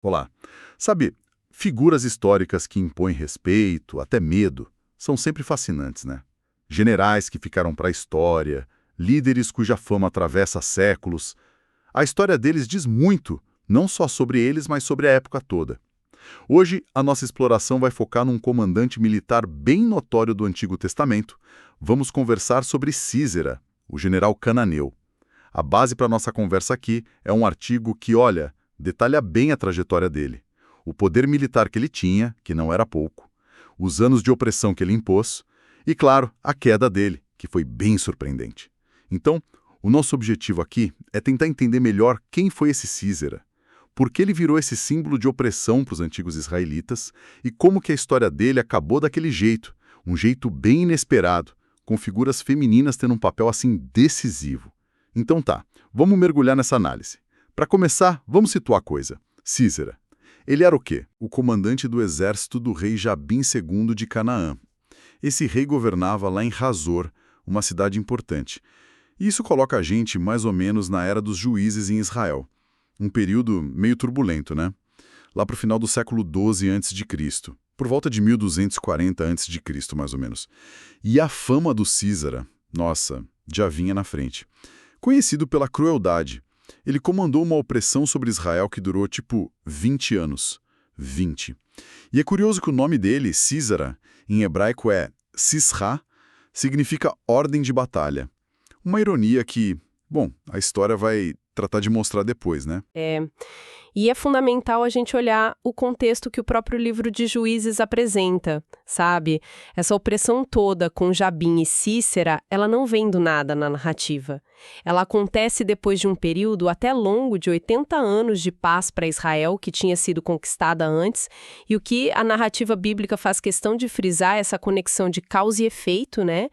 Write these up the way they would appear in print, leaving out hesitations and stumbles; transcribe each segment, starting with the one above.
Olá. Sabe, figuras históricas que impõem respeito, até medo, são sempre fascinantes, né? Generais que ficaram para a história, líderes cuja fama atravessa séculos. A história deles diz muito, não só sobre eles, mas sobre a época toda. Hoje, a nossa exploração vai focar num comandante militar bem notório do Antigo Testamento. Vamos conversar sobre Císera, o general cananeu. A base para nossa conversa aqui é um artigo que, olha, detalha bem a trajetória dele. O poder militar que ele tinha, que não era pouco, os anos de opressão que ele impôs e, claro, a queda dele, que foi bem surpreendente. Então, o nosso objetivo aqui é tentar entender melhor quem foi esse Císera, por que ele virou esse símbolo de opressão para os antigos israelitas e como que a história dele acabou daquele jeito, um jeito bem inesperado, com figuras femininas tendo um papel assim decisivo. Então tá, vamos mergulhar nessa análise. Para começar, vamos situar a coisa. Císera. Ele era o quê? O comandante do exército do rei Jabim II de Canaã. Esse rei governava lá em Hazor, uma cidade importante. E isso coloca a gente mais ou menos na era dos juízes em Israel. Um período meio turbulento, né? Lá para o final do século XII a.C., por volta de 1240 a.C., mais ou menos. E a fama do Císara, nossa, já vinha na frente. Conhecido pela crueldade, ele comandou uma opressão sobre Israel que durou, 20 anos. 20. E é curioso que o nome dele, Císara, em hebraico é Sisra, significa ordem de batalha. Uma ironia que, bom, a história vai tratar de mostrar depois, né? E é fundamental a gente olhar o contexto que o próprio livro de Juízes apresenta, sabe? Essa opressão toda com Jabim e Císera, ela não vem do nada na narrativa. Ela acontece depois de um período até longo de 80 anos de paz para Israel, que tinha sido conquistada antes, e o que a narrativa bíblica faz questão de frisar essa conexão de causa e efeito, né?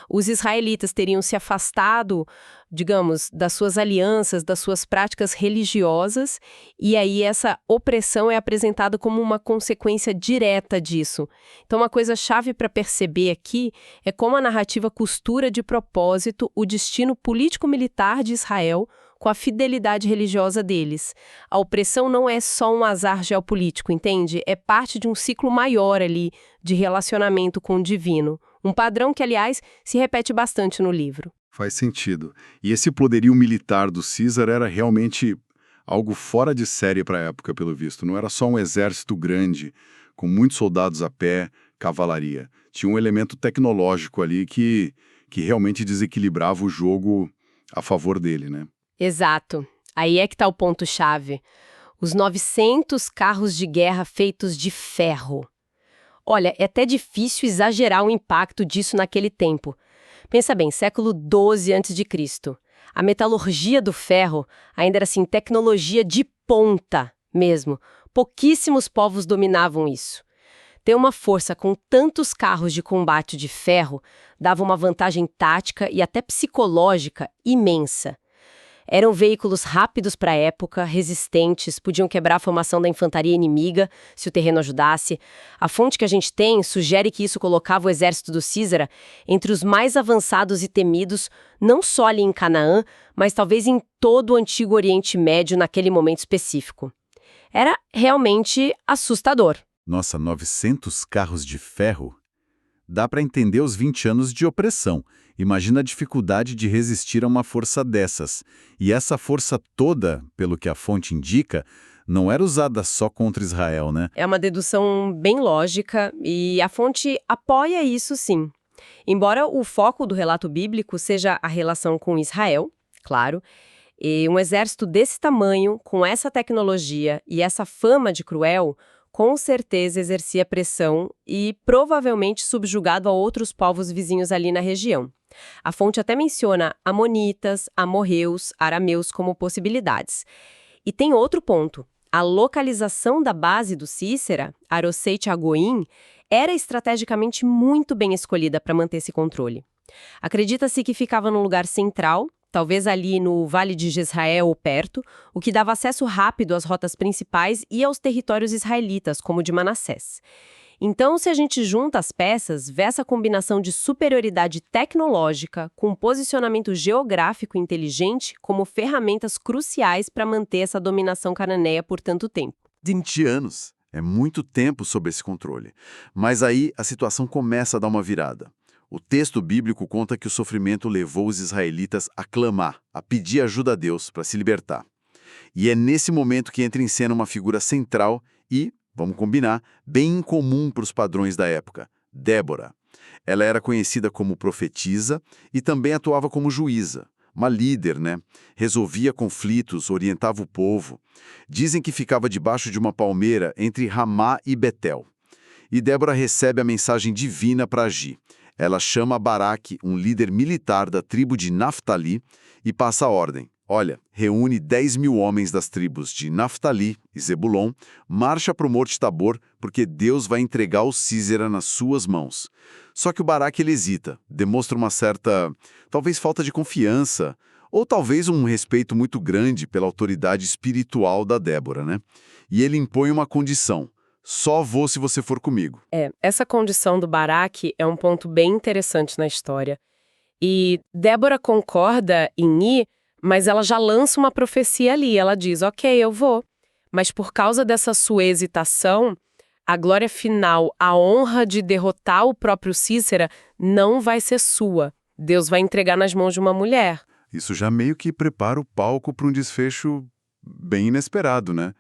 Os israelitas teriam se afastado, digamos, das suas alianças, das suas práticas religiosas, e aí essa opressão é apresentada como uma consequência direta disso. Então, uma coisa chave para perceber aqui é como a narrativa costura de propósito o destino político-militar de Israel com a fidelidade religiosa deles. A opressão não é só um azar geopolítico, entende? É parte de um ciclo maior ali de relacionamento com o divino. Um padrão que, aliás, se repete bastante no livro. Faz sentido. E esse poderio militar do Císara era realmente algo fora de série para a época, pelo visto. Não era só um exército grande, com muitos soldados a pé, cavalaria. Tinha um elemento tecnológico ali que realmente desequilibrava o jogo a favor dele, né? Exato. Aí é que está o ponto-chave. Os 900 carros de guerra feitos de ferro. Olha, é até difícil exagerar o impacto disso naquele tempo. Pensa bem, século XII a.C. A metalurgia do ferro ainda era assim, tecnologia de ponta mesmo. Pouquíssimos povos dominavam isso. Ter uma força com tantos carros de combate de ferro dava uma vantagem tática e até psicológica imensa. Eram veículos rápidos para a época, resistentes, podiam quebrar a formação da infantaria inimiga, se o terreno ajudasse. A fonte que a gente tem sugere que isso colocava o exército do Císara entre os mais avançados e temidos, não só ali em Canaã, mas talvez em todo o antigo Oriente Médio naquele momento específico. Era realmente assustador. Nossa, 900 carros de ferro? Dá para entender os 20 anos de opressão. Imagina a dificuldade de resistir a uma força dessas. E essa força toda, pelo que a fonte indica, não era usada só contra Israel, né? É uma dedução bem lógica e a fonte apoia isso sim. Embora o foco do relato bíblico seja a relação com Israel, claro, e um exército desse tamanho, com essa tecnologia e essa fama de cruel, com certeza exercia pressão e provavelmente subjugado a outros povos vizinhos ali na região. A fonte até menciona amonitas, amorreus, arameus como possibilidades. E tem outro ponto. A localização da base do Císera, Aroseit Agoim, era estrategicamente muito bem escolhida para manter esse controle. Acredita-se que ficava num lugar central, talvez ali no Vale de Jezrael ou perto, o que dava acesso rápido às rotas principais e aos territórios israelitas, como o de Manassés. Então, se a gente junta as peças, vê essa combinação de superioridade tecnológica com posicionamento geográfico inteligente como ferramentas cruciais para manter essa dominação cananeia por tanto tempo. 20 anos. É muito tempo sob esse controle. Mas aí a situação começa a dar uma virada. O texto bíblico conta que o sofrimento levou os israelitas a clamar, a pedir ajuda a Deus para se libertar. E é nesse momento que entra em cena uma figura central e, vamos combinar, bem incomum para os padrões da época: Débora. Ela era conhecida como profetisa e também atuava como juíza. Uma líder, né? Resolvia conflitos, orientava o povo. Dizem que ficava debaixo de uma palmeira entre Ramá e Betel. E Débora recebe a mensagem divina para agir. Ela chama Baraque, um líder militar da tribo de Naftali, e passa a ordem. Olha, reúne 10.000 homens das tribos de Naftali e Zebulon, marcha para o Monte Tabor, porque Deus vai entregar o Sísera nas suas mãos. Só que o Baraque ele hesita, demonstra uma certa, talvez falta de confiança, ou talvez um respeito muito grande pela autoridade espiritual da Débora, né? E ele impõe uma condição: só vou se você for comigo. Essa condição do Baraque é um ponto bem interessante na história. E Débora concorda em ir, mas ela já lança uma profecia ali. Ela diz, ok, eu vou. Mas por causa dessa sua hesitação, a glória final, a honra de derrotar o próprio Sísera, não vai ser sua. Deus vai entregar nas mãos de uma mulher. Isso já meio que prepara o palco para um desfecho bem inesperado, né?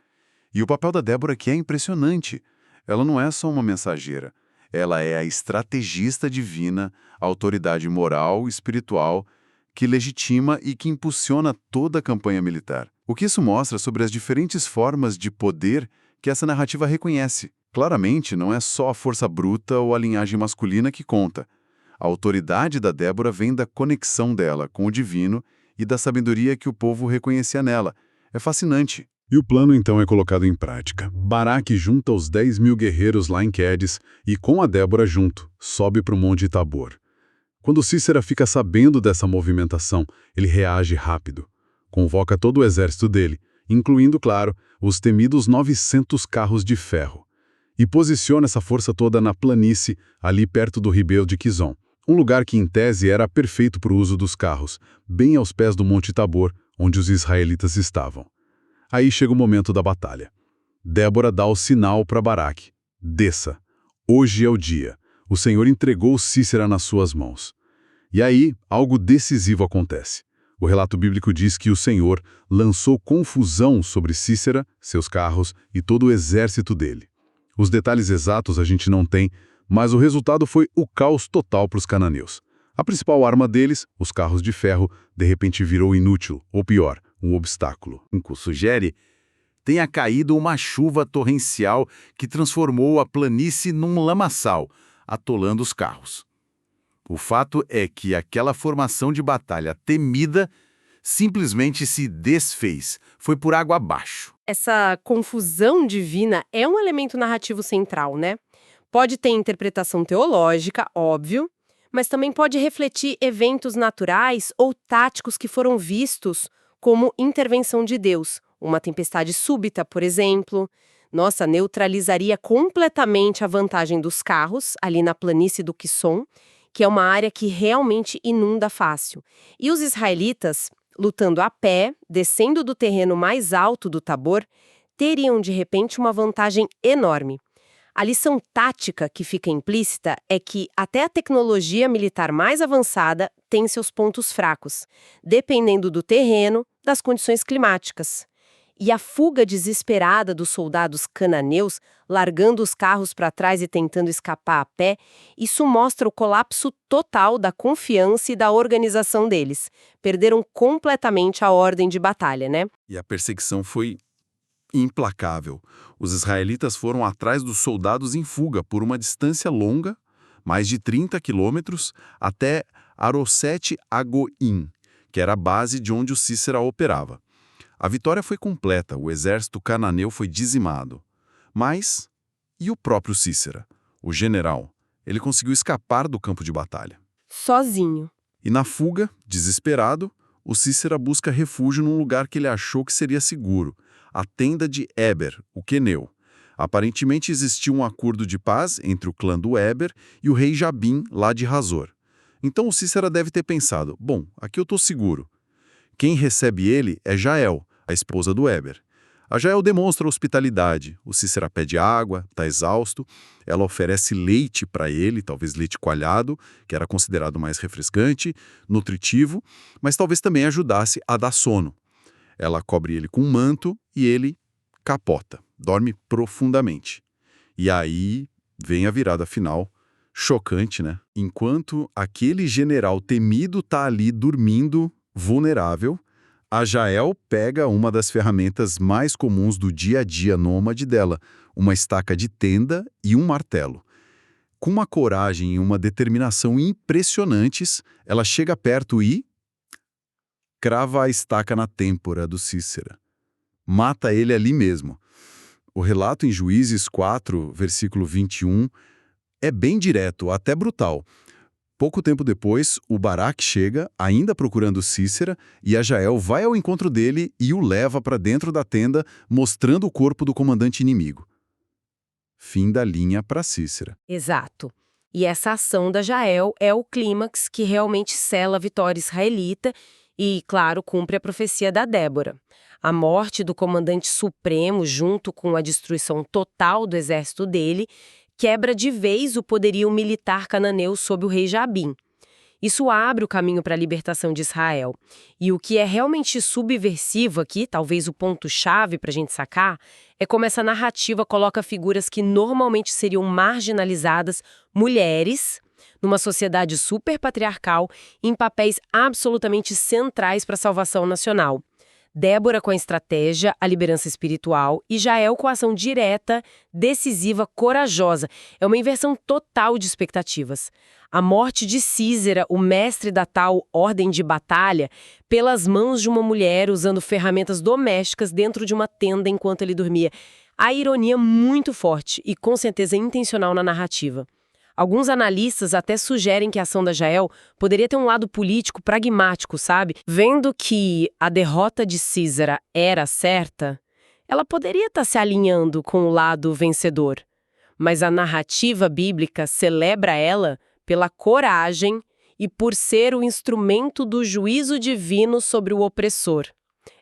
E o papel da Débora aqui é impressionante. Ela não é só uma mensageira. Ela é a estrategista divina, a autoridade moral e espiritual que legitima e que impulsiona toda a campanha militar. O que isso mostra sobre as diferentes formas de poder que essa narrativa reconhece. Claramente, não é só a força bruta ou a linhagem masculina que conta. A autoridade da Débora vem da conexão dela com o divino e da sabedoria que o povo reconhecia nela. É fascinante. E o plano então é colocado em prática. Baraque junta os 10.000 guerreiros lá em Quedes e, com a Débora junto, sobe para o Monte Tabor. Quando Sísera fica sabendo dessa movimentação, ele reage rápido. Convoca todo o exército dele, incluindo, claro, os temidos 900 carros de ferro, e posiciona essa força toda na planície, ali perto do ribeiro de Quizon, um lugar que, em tese, era perfeito para o uso dos carros, bem aos pés do Monte Tabor, onde os israelitas estavam. Aí chega o momento da batalha. Débora dá o sinal para Baraque. Desça. Hoje é o dia. O Senhor entregou Sísera nas suas mãos. E aí, algo decisivo acontece. O relato bíblico diz que o Senhor lançou confusão sobre Sísera, seus carros e todo o exército dele. Os detalhes exatos a gente não tem, mas o resultado foi o caos total para os cananeus. A principal arma deles, os carros de ferro, de repente virou inútil, ou pior, um obstáculo. Sugere tenha caído uma chuva torrencial que transformou a planície num lamaçal, atolando os carros. O fato é que aquela formação de batalha temida simplesmente se desfez, foi por água abaixo. Essa confusão divina é um elemento narrativo central, né? Pode ter interpretação teológica, óbvio, mas também pode refletir eventos naturais ou táticos que foram vistos como intervenção de Deus. Uma tempestade súbita, por exemplo. Nossa, neutralizaria completamente a vantagem dos carros, ali na planície do Quizon, que é uma área que realmente inunda fácil. E os israelitas, lutando a pé, descendo do terreno mais alto do Tabor, teriam de repente uma vantagem enorme. A lição tática que fica implícita é que até a tecnologia militar mais avançada tem seus pontos fracos, dependendo do terreno, das condições climáticas. E a fuga desesperada dos soldados cananeus, largando os carros para trás e tentando escapar a pé, isso mostra o colapso total da confiança e da organização deles. Perderam completamente a ordem de batalha, né? E a perseguição foi implacável. Os israelitas foram atrás dos soldados em fuga por uma distância longa, mais de 30 quilômetros, até Arosete Agoim, que era a base de onde o Sísera operava. A vitória foi completa, o exército cananeu foi dizimado. Mas, e o próprio Sísera, o general? Ele conseguiu escapar do campo de batalha. Sozinho. E na fuga, desesperado, o Sísera busca refúgio num lugar que ele achou que seria seguro, a tenda de Eber, o queneu. Aparentemente existia um acordo de paz entre o clã do Eber e o rei Jabim, lá de Hazor. Então o Sísera deve ter pensado, bom, aqui eu estou seguro. Quem recebe ele é Jael, a esposa do Eber. A Jael demonstra hospitalidade. O Cícera pede água, está exausto. Ela oferece leite para ele, talvez leite coalhado, que era considerado mais refrescante, nutritivo, mas talvez também ajudasse a dar sono. Ela cobre ele com um manto e ele capota, dorme profundamente. E aí vem a virada final, chocante, né? Enquanto aquele general temido está ali dormindo, vulnerável, a Jael pega uma das ferramentas mais comuns do dia a dia nômade dela, uma estaca de tenda e um martelo. Com uma coragem e uma determinação impressionantes, ela chega perto e crava a estaca na têmpora do Cícera. Mata ele ali mesmo. O relato em Juízes 4, versículo 21, é bem direto, até brutal. Pouco tempo depois, o Baraque chega, ainda procurando Cícera, e a Jael vai ao encontro dele e o leva para dentro da tenda, mostrando o corpo do comandante inimigo. Fim da linha para Cícera. Exato. E essa ação da Jael é o clímax que realmente sela a vitória israelita e, claro, cumpre a profecia da Débora. A morte do comandante supremo, junto com a destruição total do exército dele, quebra de vez o poderio militar cananeu sob o rei Jabim. Isso abre o caminho para a libertação de Israel. E o que é realmente subversivo aqui, talvez o ponto-chave para a gente sacar, é como essa narrativa coloca figuras que normalmente seriam marginalizadas, mulheres, numa sociedade super patriarcal, em papéis absolutamente centrais para a salvação nacional. Débora com a estratégia, a liderança espiritual e Jael com a ação direta, decisiva, corajosa. É uma inversão total de expectativas. A morte de Císera, o mestre da tal ordem de batalha, pelas mãos de uma mulher usando ferramentas domésticas dentro de uma tenda enquanto ele dormia. A ironia muito forte e com certeza intencional na narrativa. Alguns analistas até sugerem que a ação da Jael poderia ter um lado político pragmático, sabe? Vendo que a derrota de Císera era certa, ela poderia estar se alinhando com o lado vencedor. Mas a narrativa bíblica celebra ela pela coragem e por ser o instrumento do juízo divino sobre o opressor.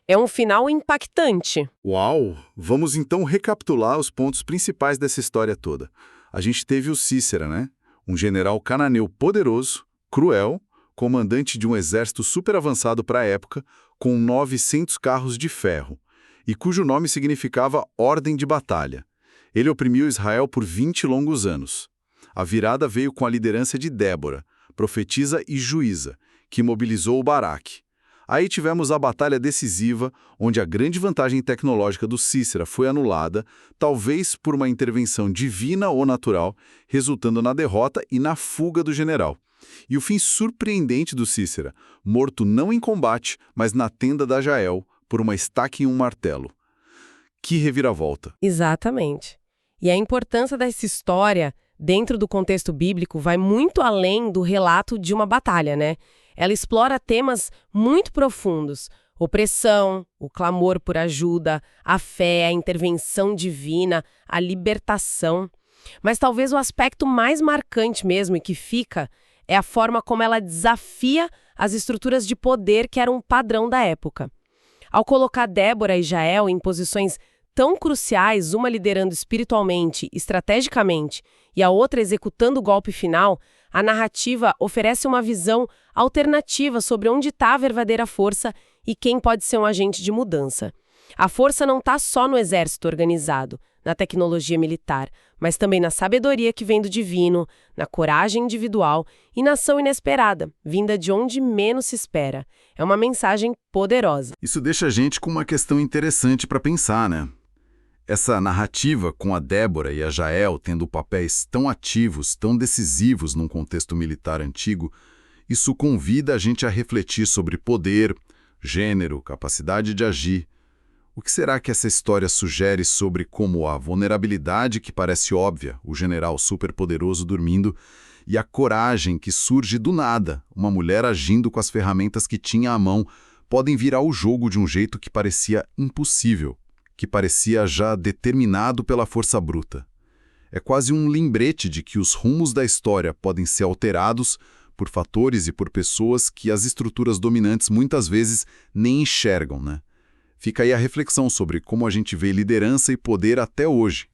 É um final impactante. Uau! Vamos então recapitular os pontos principais dessa história toda. A gente teve o Cícera, né? Um general cananeu poderoso, cruel, comandante de um exército super avançado para a época, com 900 carros de ferro, e cujo nome significava ordem de batalha. Ele oprimiu Israel por 20 longos anos. A virada veio com a liderança de Débora, profetisa e juíza, que mobilizou o Baraque. Aí tivemos a batalha decisiva, onde a grande vantagem tecnológica do Cícera foi anulada, talvez por uma intervenção divina ou natural, resultando na derrota e na fuga do general. E o fim surpreendente do Cícera, morto não em combate, mas na tenda da Jael, por uma estaca e um martelo. Que reviravolta! Exatamente. E a importância dessa história, dentro do contexto bíblico, vai muito além do relato de uma batalha, né? Ela explora temas muito profundos: opressão, o clamor por ajuda, a fé, a intervenção divina, a libertação. Mas talvez o aspecto mais marcante mesmo e que fica é a forma como ela desafia as estruturas de poder que eram um padrão da época. Ao colocar Débora e Jael em posições tão cruciais, uma liderando espiritualmente, estrategicamente, e a outra executando o golpe final, a narrativa oferece uma visão alternativa sobre onde está a verdadeira força e quem pode ser um agente de mudança. A força não está só no exército organizado, na tecnologia militar, mas também na sabedoria que vem do divino, na coragem individual e na ação inesperada, vinda de onde menos se espera. É uma mensagem poderosa. Isso deixa a gente com uma questão interessante para pensar, né? Essa narrativa com a Débora e a Jael tendo papéis tão ativos, tão decisivos num contexto militar antigo, isso convida a gente a refletir sobre poder, gênero, capacidade de agir. O que será que essa história sugere sobre como a vulnerabilidade que parece óbvia, o general superpoderoso dormindo, e a coragem que surge do nada, uma mulher agindo com as ferramentas que tinha à mão, podem virar o jogo de um jeito que parecia impossível, que parecia já determinado pela força bruta. É quase um lembrete de que os rumos da história podem ser alterados por fatores e por pessoas que as estruturas dominantes muitas vezes nem enxergam, né? Fica aí a reflexão sobre como a gente vê liderança e poder até hoje.